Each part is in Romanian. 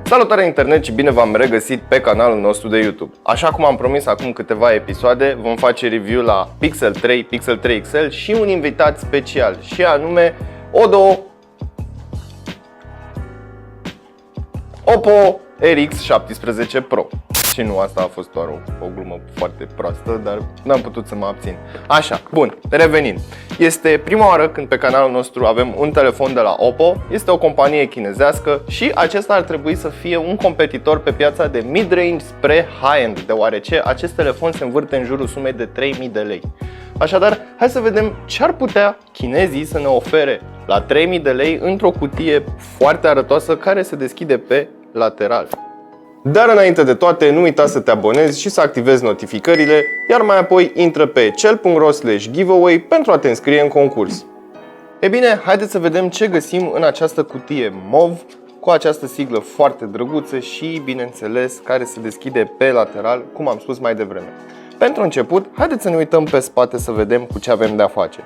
Salutare internet și bine v-am regăsit pe canalul nostru de YouTube. Așa cum am promis acum câteva episoade, vom face review la Pixel 3, Pixel 3 XL și un invitat special, și anume Oppo RX17 Pro. Și nu, asta a fost doar o glumă foarte proastă, dar n-am putut să mă abțin. Așa, bun, revenind. Este prima oară când pe canalul nostru avem un telefon de la Oppo. Este o companie chinezească și acesta ar trebui să fie un competitor pe piața de mid-range spre high-end, deoarece acest telefon se învârte în jurul sumei de 3000 de lei. Așadar, hai să vedem ce ar putea chinezii să ne ofere la 3000 de lei într-o cutie foarte arătoasă care se deschide pe lateral. Dar înainte de toate, nu uita să te abonezi și să activezi notificările, iar mai apoi intră pe cel.ro/giveaway pentru a te înscrie în concurs. E bine, haideți să vedem ce găsim în această cutie mov, cu această siglă foarte drăguță și, bineînțeles, care se deschide pe lateral, cum am spus mai devreme. Pentru început, haideți să ne uităm pe spate să vedem cu ce avem de-a face.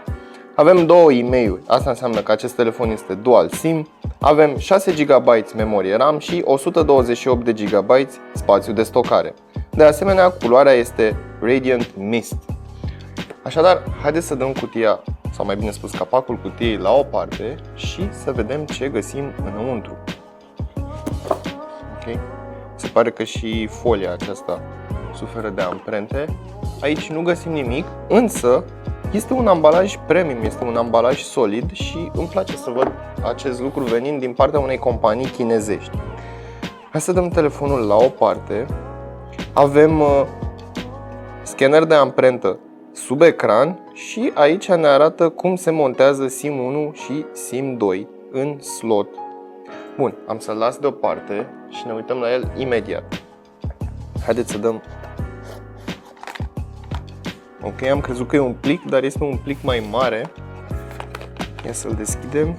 Avem două e-mail-uri, asta înseamnă că acest telefon este dual SIM. Avem 6 GB memorie RAM și 128 de GB spațiu de stocare. De asemenea, culoarea este Radiant Mist. Așadar, haideți să dăm cutia, sau mai bine spus capacul cutiei, la o parte și să vedem ce găsim înăuntru. Okay. Se pare că și folia aceasta suferă de amprente. Aici nu găsim nimic, însă este un ambalaj premium, este un ambalaj solid și îmi place să văd acest lucru venind din partea unei companii chinezești. Hai să dăm telefonul la o parte. Avem scanner de amprentă sub ecran și aici ne arată cum se montează SIM 1 și SIM 2 în slot. Bun, am să-l las deoparte și ne uităm la el imediat. Haideți să dăm. Ok, am crezut că e un plic, dar este un plic mai mare. Ia să-l deschidem.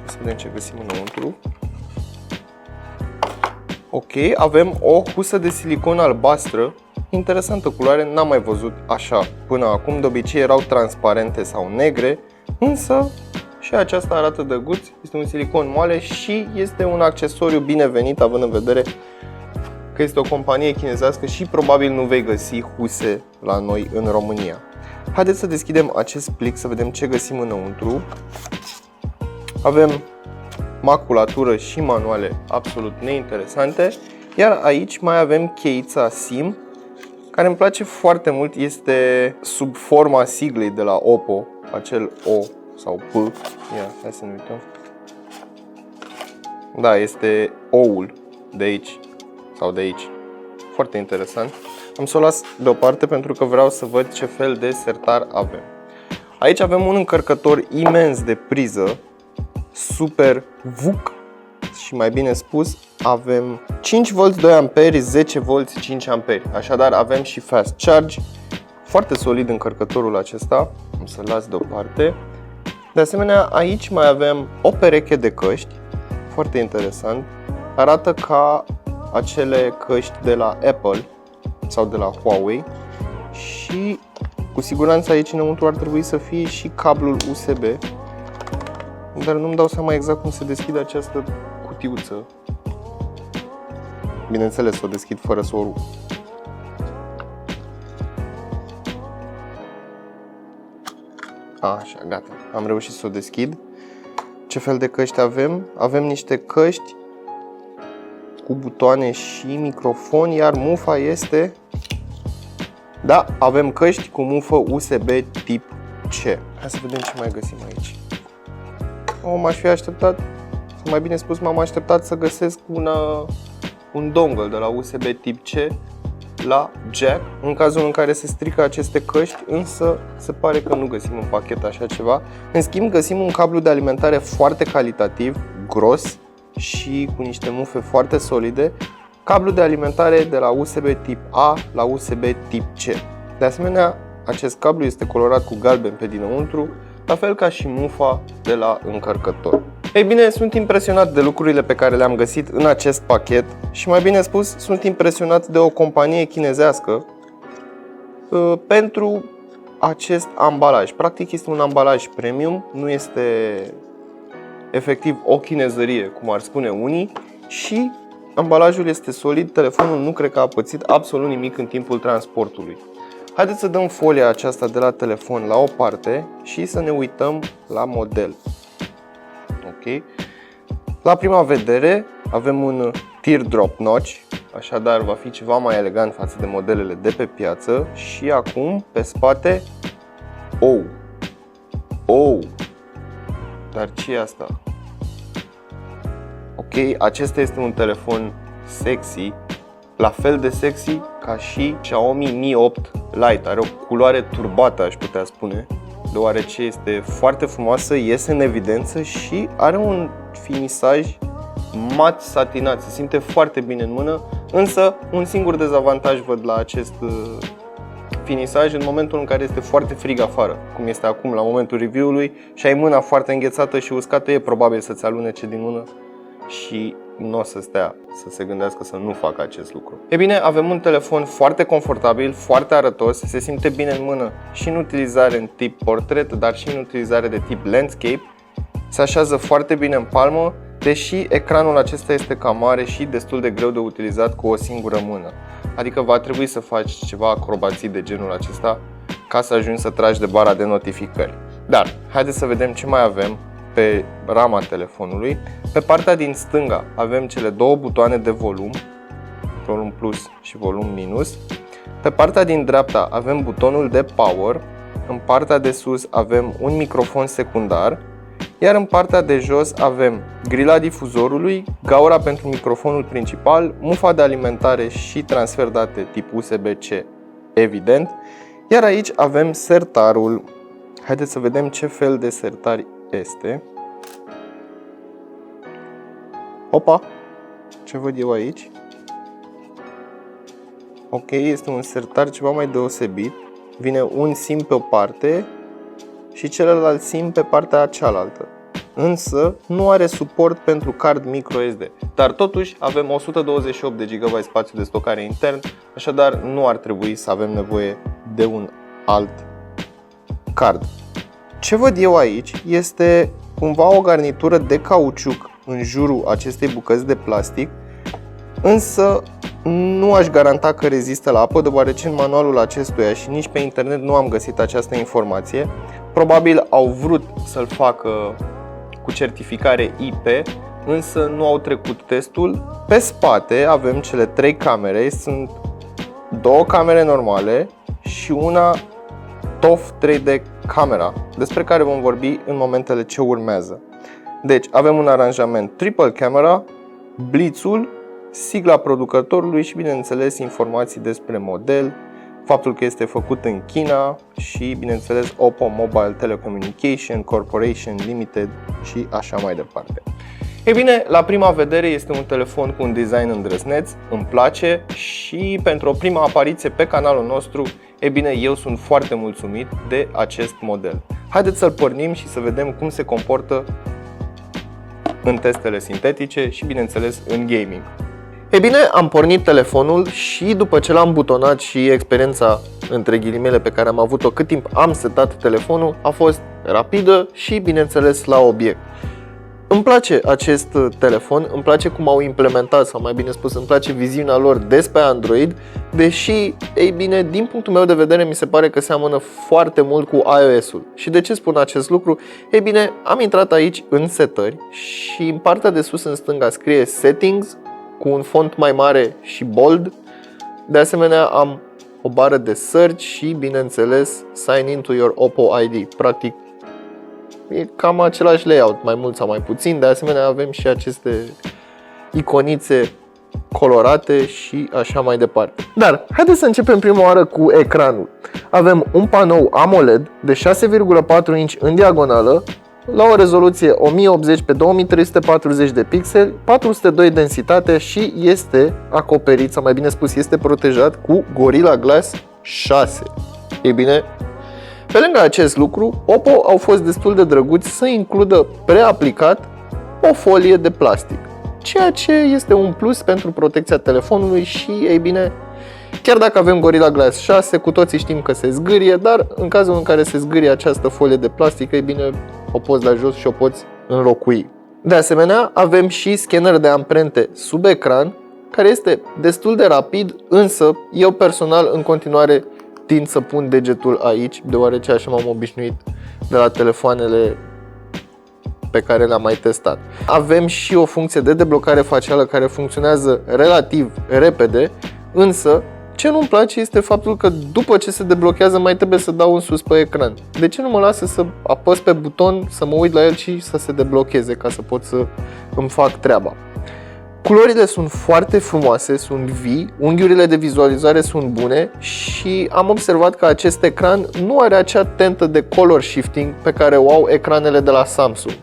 Să vedem ce găsim înăuntru. Ok, avem o husă de silicon albastră. Interesantă culoare, n-am mai văzut așa până acum. De obicei erau transparente sau negre, însă și aceasta arată drăguț. Este un silicon moale și este un accesoriu binevenit, având în vedere că este o companie chinezească și probabil nu vei găsi huse la noi în România. Haideți să deschidem acest plic să vedem ce găsim înăuntru. Avem maculatură și manuale absolut neinteresante, iar aici mai avem cheița SIM, care îmi place foarte mult, este sub forma siglei de la Oppo, acel O sau P. Ia, hai să ne uităm. Da, este O-ul de aici sau de aici. Foarte interesant. Am să o las deoparte pentru că vreau să văd ce fel de sertar avem. Aici avem un încărcător imens de priză, super VUC și mai bine spus, avem 5V 2A, 10V 5A. Așadar avem și fast charge. Foarte solid încărcătorul acesta. Am să-l las deoparte. De asemenea, aici mai avem o pereche de căști. Foarte interesant. Arată ca acele căști de la Apple sau de la Huawei și cu siguranță aici înăuntru ar trebui să fie și cablul USB, dar nu-mi dau seama exact cum se deschide această cutiuță. Bineînțeles, o deschid fără să o rup. Așa, gata, am reușit să o deschid. Ce fel de căști avem? Avem niște căști cu butoane și microfon, iar mufa este... Da, avem căști cu mufă USB tip C. Hai să vedem ce mai găsim aici. M-aș fi așteptat, sau mai bine spus, m-am așteptat să găsesc un dongle de la USB tip C la jack, în cazul în care se strică aceste căști, însă se pare că nu găsim în pachet așa ceva. În schimb, găsim un cablu de alimentare foarte calitativ, gros și cu niște mufe foarte solide, cablu de alimentare de la USB tip A la USB tip C. De asemenea, acest cablu este colorat cu galben pe dinăuntru, la fel ca și mufa de la încărcător. Ei bine, sunt impresionat de lucrurile pe care le-am găsit în acest pachet și, mai bine spus, sunt impresionat de o companie chinezească pentru acest ambalaj. Practic este un ambalaj premium, nu este efectiv o chinezărie, cum ar spune unii, și ambalajul este solid, telefonul nu cred că a pățit absolut nimic în timpul transportului. Haideți să dăm folia aceasta de la telefon la o parte și să ne uităm la model. Ok? La prima vedere avem un teardrop notch, așadar va fi ceva mai elegant față de modelele de pe piață. Și acum pe spate, dar ce e asta? Ok, acesta este un telefon sexy, la fel de sexy ca și Xiaomi Mi 8 Lite. Are o culoare turbată, aș putea spune, deoarece este foarte frumoasă, iese în evidență și are un finisaj mat satinat, se simte foarte bine în mână, însă un singur dezavantaj văd la acest finisaj în momentul în care este foarte frig afară, cum este acum la momentul review-ului, și ai mâna foarte înghețată și uscată, e probabil să-ți alunece din mână și nu o să stea să se gândească să nu facă acest lucru. E bine, avem un telefon foarte confortabil, foarte arătos, se simte bine în mână și în utilizare în tip portret, dar și în utilizare de tip landscape. Se așează foarte bine în palmă, deși ecranul acesta este cam mare și destul de greu de utilizat cu o singură mână. Adică va trebui să faci ceva acrobații de genul acesta ca să ajungi să tragi de bara de notificări. Dar, haideți să vedem ce mai avem pe rama telefonului. Pe partea din stânga avem cele două butoane de volum, volum plus și volum minus. Pe partea din dreapta avem butonul de power. În partea de sus avem un microfon secundar. Iar în partea de jos avem grila difuzorului, gaura pentru microfonul principal, mufa de alimentare și transfer date tip USB-C, evident. Iar aici avem sertarul. Haideți să vedem ce fel de sertar este. Opa! Ce văd eu aici? Ok, este un sertar ceva mai deosebit. Vine un SIM pe o parte și celălalt SIM pe partea cealaltă. Însă nu are suport pentru card microSD. Dar totuși avem 128 de GB spațiu de stocare intern, așadar nu ar trebui să avem nevoie de un alt card. Ce văd eu aici este cumva o garnitură de cauciuc în jurul acestei bucăți de plastic, însă nu aș garanta că rezistă la apă, deoarece în manualul acestuia și nici pe internet nu am găsit această informație. Probabil au vrut să-l facă cu certificare IP, însă nu au trecut testul. Pe spate avem cele trei camere, sunt două camere normale și una TOF 3D camera, despre care vom vorbi în momentele ce urmează. Deci avem un aranjament triple camera, blitzul, sigla producătorului și bineînțeles informații despre model, faptul că este făcut în China și bineînțeles Oppo Mobile Telecommunication Corporation Limited și așa mai departe. Ei bine, la prima vedere este un telefon cu un design îndrăzneț, îmi place și pentru o prima apariție pe canalul nostru, ei bine, eu sunt foarte mulțumit de acest model. Haideți să-l pornim și să vedem cum se comportă în testele sintetice și bineînțeles în gaming. Ei bine, am pornit telefonul și după ce l-am butonat și experiența între ghilimele pe care am avut-o cât timp am setat telefonul a fost rapidă și bineînțeles la obiect. Îmi place acest telefon, îmi place cum au implementat, sau mai bine spus, îmi place viziunea lor despre Android, deși, ei bine, din punctul meu de vedere mi se pare că seamănă foarte mult cu iOS-ul. Și de ce spun acest lucru? Ei bine, am intrat aici în setări și în partea de sus în stânga scrie Settings cu un font mai mare și bold. De asemenea am o bară de search și bineînțeles Sign in to your Oppo ID. Practic e cam același layout, mai mult sau mai puțin. De asemenea avem și aceste iconițe colorate și așa mai departe. Dar haideți să începem prima oară cu ecranul. Avem un panou AMOLED de 6,4 inch în diagonală, la o rezoluție 1080 pe 2340 de pixeli, 402 densitate și este acoperit, sau mai bine spus, este protejat cu Gorilla Glass 6. Ei bine, pe lângă acest lucru, Oppo au fost destul de drăguți să includă preaplicat o folie de plastic, ceea ce este un plus pentru protecția telefonului și, ei bine, chiar dacă avem Gorilla Glass 6, cu toții știm că se zgârie, dar în cazul în care se zgârie această folie de plastic, ei bine, o poți da jos și o poți înlocui. De asemenea, avem și scanner de amprente sub ecran, care este destul de rapid, însă eu personal în continuare tind să pun degetul aici, deoarece așa m-am obișnuit de la telefoanele pe care le-am mai testat. Avem și o funcție de deblocare facială care funcționează relativ repede, însă ce nu-mi place este faptul că după ce se deblochează mai trebuie să dau în sus pe ecran. De ce nu mă lasă să apăs pe buton, să mă uit la el și să se deblocheze ca să pot să îmi fac treaba? Culorile sunt foarte frumoase, sunt vii, unghiurile de vizualizare sunt bune și am observat că acest ecran nu are acea tentă de color shifting pe care o au ecranele de la Samsung.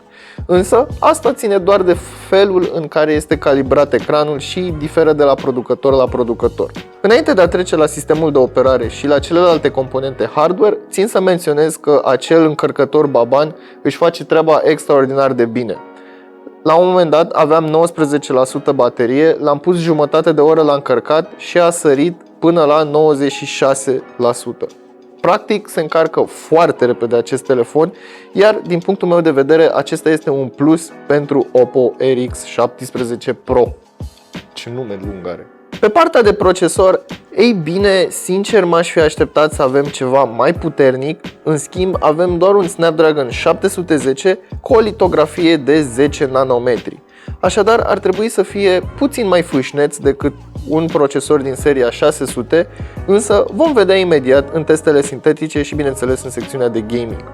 Însă asta ține doar de felul în care este calibrat ecranul și diferă de la producător la producător. Înainte de a trece la sistemul de operare și la celelalte componente hardware, țin să menționez că acel încărcător Baban își face treaba extraordinar de bine. La un moment dat aveam 19% baterie, l-am pus jumătate de oră la încărcat și a sărit până la 96%. Practic se încarcă foarte repede acest telefon, iar din punctul meu de vedere acesta este un plus pentru Oppo RX 17 Pro. Ce nume lung are! Pe partea de procesor, ei bine, sincer m-aș fi așteptat să avem ceva mai puternic, în schimb avem doar un Snapdragon 710 cu o litografie de 10 nanometri. Așadar ar trebui să fie puțin mai fâșneț decât un procesor din seria 600, însă vom vedea imediat în testele sintetice și bineînțeles în secțiunea de gaming.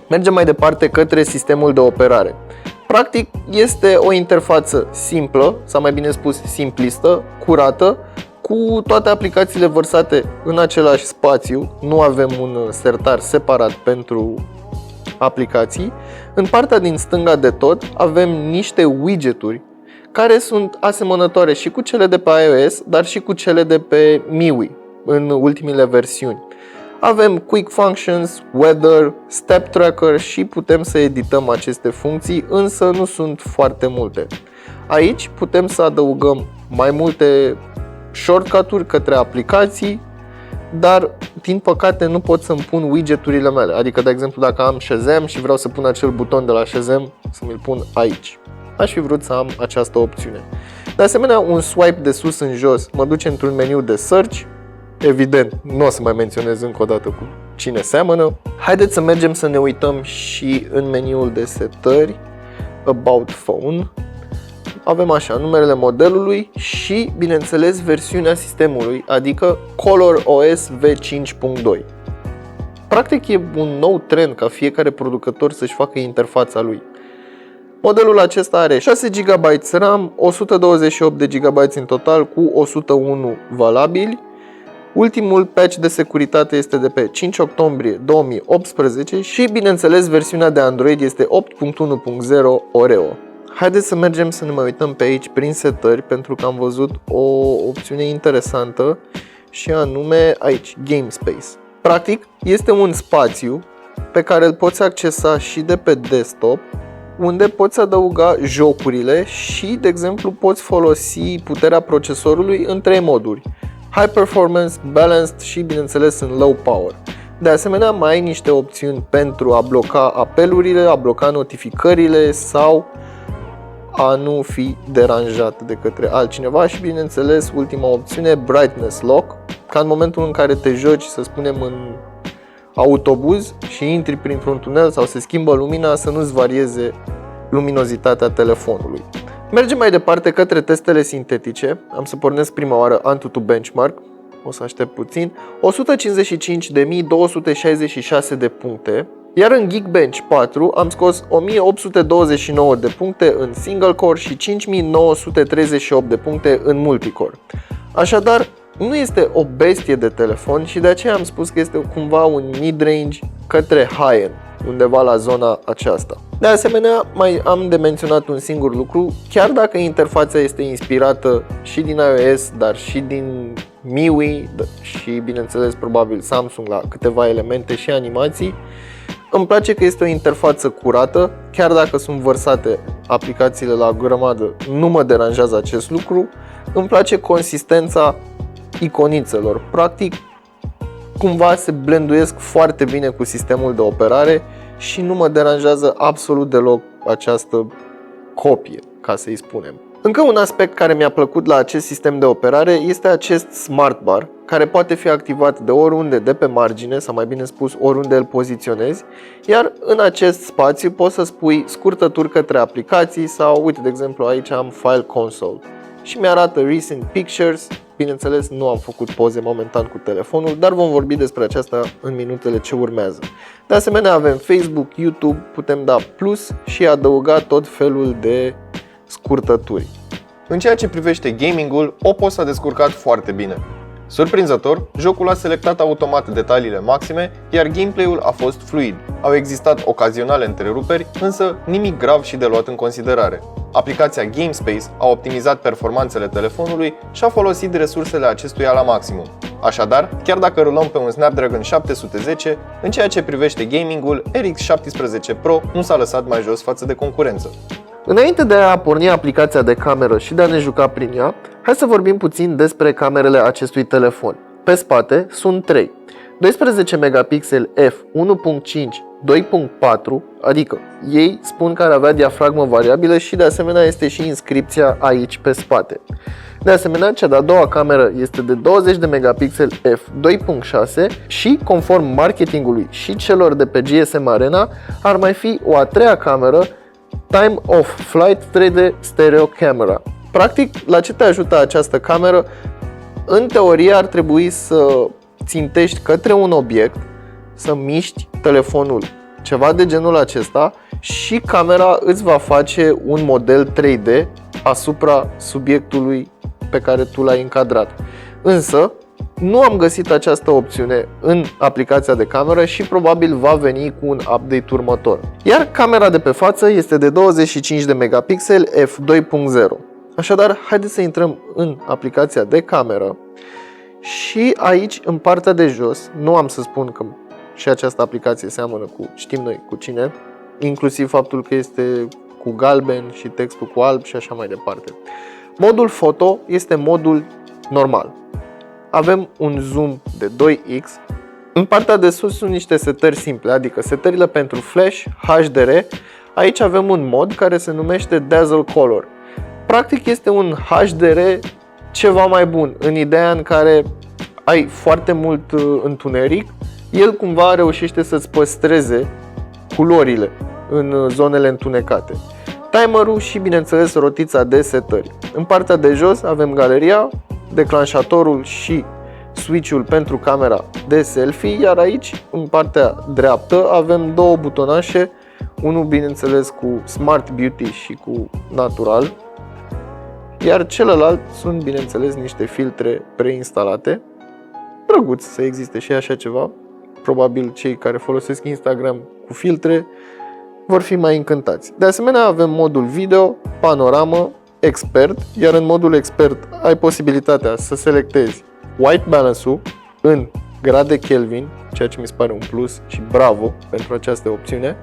Mergem mai departe către sistemul de operare. Practic este o interfață simplă, sau mai bine spus simplistă, curată, cu toate aplicațiile vărsate în același spațiu. Nu avem un sertar separat pentru aplicații. În partea din stânga de tot avem niște widgeturi care sunt asemănătoare și cu cele de pe iOS, dar și cu cele de pe MIUI în ultimile versiuni. Avem Quick Functions, Weather, Step Tracker și putem să edităm aceste funcții, însă nu sunt foarte multe. Aici putem să adăugăm mai multe shortcut-uri către aplicații, dar din păcate nu pot să-mi pun widgeturile mele. Adică, de exemplu, dacă am Shazam și vreau să pun acel buton de la Shazam, să mi-l pun aici. Aș fi vrut să am această opțiune. De asemenea, un swipe de sus în jos mă duce într-un meniu de search. Evident, nu o să mai menționez încă o dată cu cine seamănă. Haideți să mergem să ne uităm și în meniul de setări, About Phone. Avem așa, numerele modelului și, bineînțeles, versiunea sistemului, adică ColorOS V5.2. Practic e un nou trend ca fiecare producător să-și facă interfața lui. Modelul acesta are 6 GB RAM, 128 de GB în total cu 101 valabili. Ultimul patch de securitate este de pe 5 octombrie 2018 și, bineînțeles, versiunea de Android este 8.1.0 Oreo. Haideți să mergem să ne mai uităm pe aici prin setări, pentru că am văzut o opțiune interesantă și anume aici, Game Space. Practic, este un spațiu pe care îl poți accesa și de pe desktop, unde poți adăuga jocurile și, de exemplu, poți folosi puterea procesorului în 3 moduri: High Performance, Balanced și, bineînțeles, în Low Power. De asemenea, mai ai niște opțiuni pentru a bloca apelurile, a bloca notificările sau a nu fi deranjat de către altcineva și, bineînțeles, ultima opțiune, Brightness Lock, ca în momentul în care te joci, să spunem, în autobuz și intri printr-un tunel sau se schimbă lumina, să nu-ți varieze luminozitatea telefonului. Mergem mai departe către testele sintetice. Am să pornesc prima oară AnTuTu Benchmark. O să aștept puțin. 155.266 de puncte. Iar în Geekbench 4 am scos 1829 de puncte în single core și 5938 de puncte în multicore. Așadar, nu este o bestie de telefon și de aceea am spus că este cumva un mid-range către high-end, undeva la zona aceasta. De asemenea, mai am de menționat un singur lucru: chiar dacă interfața este inspirată și din iOS, dar și din MIUI și, bineînțeles, probabil Samsung la câteva elemente și animații, îmi place că este o interfață curată. Chiar dacă sunt vărsate aplicațiile la grămadă, nu mă deranjează acest lucru. Îmi place consistența iconițelor. Practic, cumva se blenduiesc foarte bine cu sistemul de operare și nu mă deranjează absolut deloc această copie, ca să-i spunem. Încă un aspect care mi-a plăcut la acest sistem de operare este acest Smart Bar, care poate fi activat de oriunde de pe margine, sau mai bine spus oriunde îl poziționezi, iar în acest spațiu poți să spui scurtături către aplicații sau, uite, de exemplu, aici am File Console și mi-arată Recent Pictures. Bineînțeles, nu am făcut poze momentan cu telefonul, dar vom vorbi despre aceasta în minutele ce urmează. De asemenea, avem Facebook, YouTube, putem da plus și adăuga tot felul de scurtături. În ceea ce privește gaming-ul, Oppo s-a descurcat foarte bine. Surprinzător, jocul a selectat automat detaliile maxime, iar gameplay-ul a fost fluid. Au existat ocazionale întreruperi, însă nimic grav și de luat în considerare. Aplicația GameSpace a optimizat performanțele telefonului și a folosit resursele acestuia la maximum. Așadar, chiar dacă rulăm pe un Snapdragon 710, în ceea ce privește gaming-ul, RX 17 Pro nu s-a lăsat mai jos față de concurență. Înainte de a porni aplicația de cameră și de a ne juca prin ea, hai să vorbim puțin despre camerele acestui telefon. Pe spate sunt 3. 12 megapixeli f1.5, 2.4, adică ei spun că ar avea diafragmă variabilă și de asemenea este și inscripția aici pe spate. De asemenea, cea de-a doua cameră este de 20 de megapixeli f2.6 și, conform marketingului și celor de pe GSM Arena, ar mai fi o a treia cameră, Time of Flight 3D Stereo Camera. Practic, la ce te ajută această cameră? În teorie ar trebui să țintești către un obiect, să miști telefonul, ceva de genul acesta, și camera îți va face un model 3D asupra subiectului pe care tu l-ai încadrat. Însă, nu am găsit această opțiune în aplicația de cameră și probabil va veni cu un update următor. Iar camera de pe față este de 25 de megapixeli f2.0. Așadar, haideți să intrăm în aplicația de cameră și aici, în partea de jos, nu am să spun că și această aplicație seamănă cu știm noi cu cine, inclusiv faptul că este cu galben și textul cu alb și așa mai departe. Modul foto este modul normal. Avem un zoom de 2x. În partea de sus sunt niște setări simple, adică setările pentru flash, HDR. Aici avem un mod care se numește Dazzle Color. Practic este un HDR ceva mai bun, în ideea în care ai foarte mult întuneric, el cumva reușește să-ți păstreze culorile în zonele întunecate. Timerul și, bineînțeles, rotița de setări. În partea de jos avem galeria, declanșatorul și switch-ul pentru camera de selfie, iar aici, în partea dreaptă, avem două butonașe, unul, bineînțeles, cu Smart Beauty și cu Natural, iar celălalt sunt, bineînțeles, niște filtre preinstalate. Drăguț să existe și așa ceva. Probabil cei care folosesc Instagram cu filtre vor fi mai încântați. De asemenea, avem modul video, panoramă, expert, iar în modul expert ai posibilitatea să selectezi white balance-ul în grade Kelvin, ceea ce mi se pare un plus și bravo pentru această opțiune.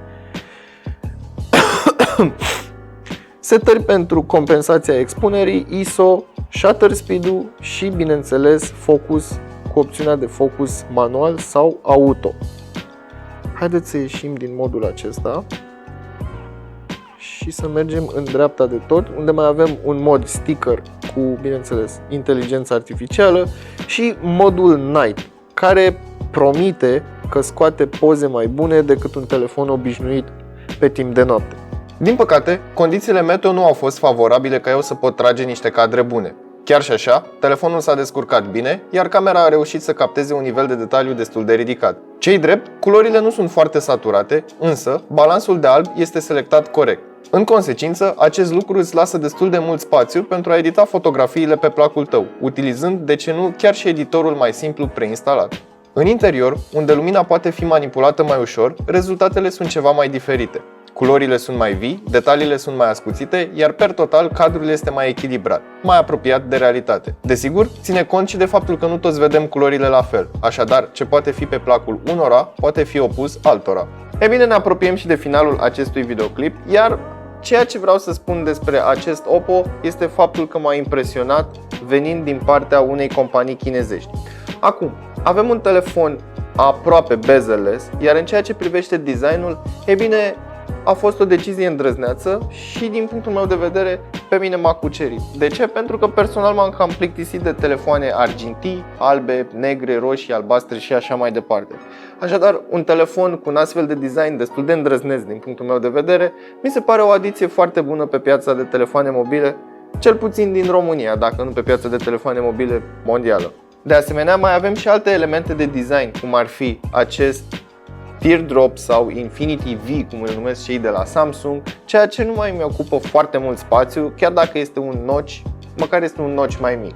Setări pentru compensația expunerii, ISO, shutter speed-ul și, bineînțeles, focus cu opțiunea de focus manual sau auto. Haideți să ieșim din modul acesta și să mergem în dreapta de tot, unde mai avem un mod sticker cu, bineînțeles, inteligență artificială și modul Night, care promite că scoate poze mai bune decât un telefon obișnuit pe timp de noapte. Din păcate, condițiile meteo nu au fost favorabile ca eu să pot trage niște cadre bune. Chiar și așa, telefonul s-a descurcat bine, iar camera a reușit să capteze un nivel de detaliu destul de ridicat. Ce-i drept, culorile nu sunt foarte saturate, însă balansul de alb este selectat corect. În consecință, acest lucru îți lasă destul de mult spațiu pentru a edita fotografiile pe placul tău, utilizând, de ce nu, chiar și editorul mai simplu preinstalat. În interior, unde lumina poate fi manipulată mai ușor, rezultatele sunt ceva mai diferite. Culorile sunt mai vii, detaliile sunt mai ascuțite, iar per total cadrul este mai echilibrat, mai apropiat de realitate. Desigur, ține cont și de faptul că nu toți vedem culorile la fel, așadar ce poate fi pe placul unora, poate fi opus altora. E bine, ne apropiem și de finalul acestui videoclip, iar ceea ce vreau să spun despre acest Oppo este faptul că m-a impresionat venind din partea unei companii chinezești. Acum, avem un telefon aproape bezel-less, iar în ceea ce privește designul, e bine, a fost o decizie îndrăzneață și din punctul meu de vedere pe mine m-a cucerit. De ce? Pentru că personal m-am cam plictisit de telefoane argintii, albe, negre, roșii, albastre și așa mai departe. Așadar, un telefon cu un astfel de design destul de îndrăzneț din punctul meu de vedere mi se pare o adiție foarte bună pe piața de telefoane mobile, cel puțin din România, dacă nu pe piața de telefoane mobile mondială. De asemenea, mai avem și alte elemente de design, cum ar fi acest Teardrop sau Infinity V, cum îl numesc cei de la Samsung, ceea ce nu mai mi-ocupă foarte mult spațiu, chiar dacă este un notch, măcar este un notch mai mic.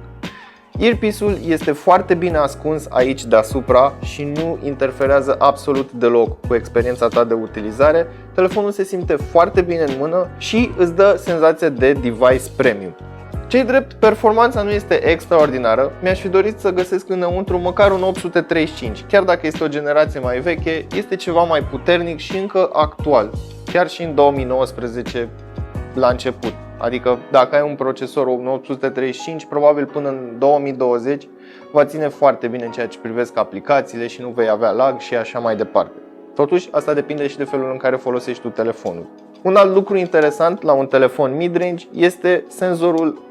Earpiece-ul este foarte bine ascuns aici deasupra și nu interferează absolut deloc cu experiența ta de utilizare. Telefonul se simte foarte bine în mână și îți dă senzația de device premium. Cei drept, performanța nu este extraordinară, mi-aș fi dorit să găsesc înăuntru măcar un 835, chiar dacă este o generație mai veche, este ceva mai puternic și încă actual, chiar și în 2019 la început. Adică dacă ai un procesor, un 835, probabil până în 2020 va ține foarte bine în ceea ce privesc aplicațiile și nu vei avea lag și așa mai departe. Totuși, asta depinde și de felul în care folosești tu telefonul. Un alt lucru interesant la un telefon mid-range este senzorul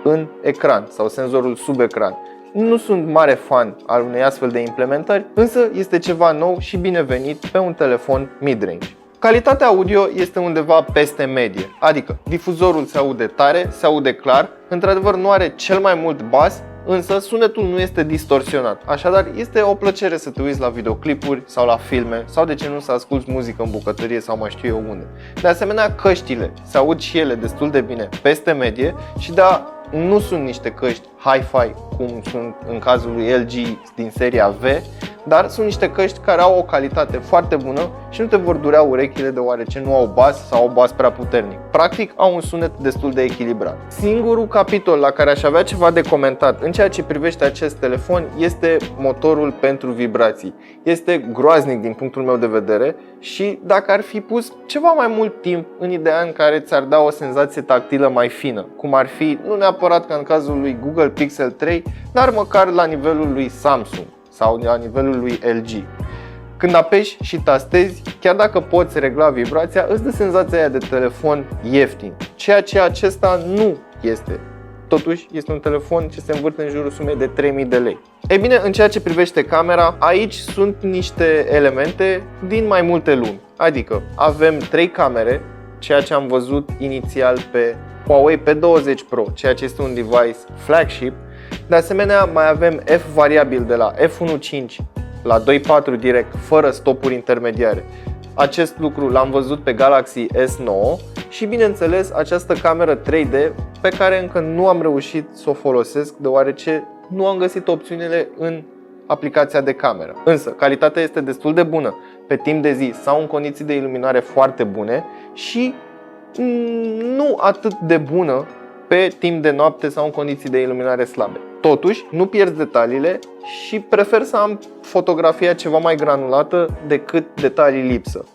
în ecran sau senzorul sub ecran. Nu sunt mare fan al unei astfel de implementări, însă este ceva nou și binevenit pe un telefon mid-range. Calitatea audio este undeva peste medie, adică difuzorul se aude tare, se aude clar, într-adevăr nu are cel mai mult bas, însă sunetul nu este distorsionat. Așadar, este o plăcere să te uiți la videoclipuri sau la filme sau de ce nu să asculti muzică în bucătărie sau mai știu eu unde. De asemenea, căștile se aud și ele destul de bine peste medie și nu sunt niște căști hi-fi cum sunt în cazul lui LG din seria V, dar sunt niște căști care au o calitate foarte bună și nu te vor durea urechile deoarece nu au bas sau au bas prea puternic. Practic au un sunet destul de echilibrat. Singurul capitol la care aș avea ceva de comentat în ceea ce privește acest telefon este motorul pentru vibrații. Este groaznic din punctul meu de vedere și dacă ar fi pus ceva mai mult timp în ideea în care ți-ar da o senzație tactilă mai fină, cum ar fi, nu neapărat ca în cazul lui Google Pixel 3, dar măcar la nivelul lui Samsung sau la nivelul lui LG. Când apeși și tastezi, chiar dacă poți regla vibrația, îți dă senzația aia de telefon ieftin, ceea ce acesta nu este. Totuși, este un telefon ce se învârte în jurul sumei de 3000 de lei. Ei bine, în ceea ce privește camera, aici sunt niște elemente din mai multe lumi. Adică avem 3 camere, ceea ce am văzut inițial pe Huawei P20 Pro, ceea ce este un device flagship. De asemenea, mai avem f variabil de la f1.5 la 2.4 direct, fără stopuri intermediare. Acest lucru l-am văzut pe Galaxy S9 și bineînțeles această cameră 3D pe care încă nu am reușit să o folosesc deoarece nu am găsit opțiunile în aplicația de cameră. Însă calitatea este destul de bună pe timp de zi sau în condiții de iluminare foarte bune și nu atât de bună pe timp de noapte sau în condiții de iluminare slabe. Totuși, nu pierzi detaliile și prefer să am fotografia ceva mai granulată decât detalii lipsă.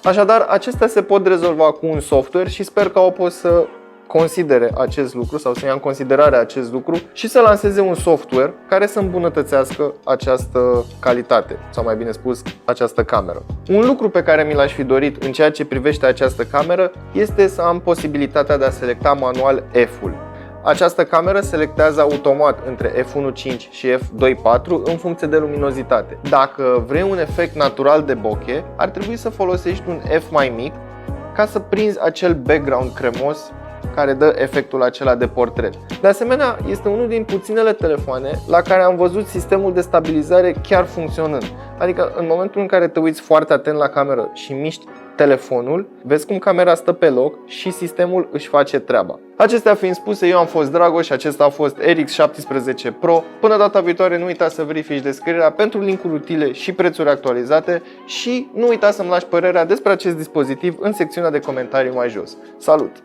Așadar, acestea se pot rezolva cu un software și sper că Oppo să considere acest lucru sau să ia în considerare acest lucru și să lanseze un software care să îmbunătățească această calitate, sau mai bine spus, această cameră. Un lucru pe care mi l-aș fi dorit în ceea ce privește această cameră este să am posibilitatea de a selecta manual F-ul. Această cameră selectează automat între f1.5 și f2.4 în funcție de luminozitate. Dacă vrei un efect natural de bokeh, ar trebui să folosești un f mai mic ca să prinzi acel background cremos care dă efectul acela de portret. De asemenea, este unul din puținele telefoane la care am văzut sistemul de stabilizare chiar funcționând. Adică în momentul în care te uiți foarte atent la cameră și miști telefonul, vezi cum camera stă pe loc și sistemul își face treaba. Acestea fiind spuse, eu am fost Dragoș și acesta a fost RX17 Pro. Până data viitoare nu uita să verifici descrierea pentru linkuri utile și prețuri actualizate și nu uita să-mi lași părerea despre acest dispozitiv în secțiunea de comentarii mai jos. Salut!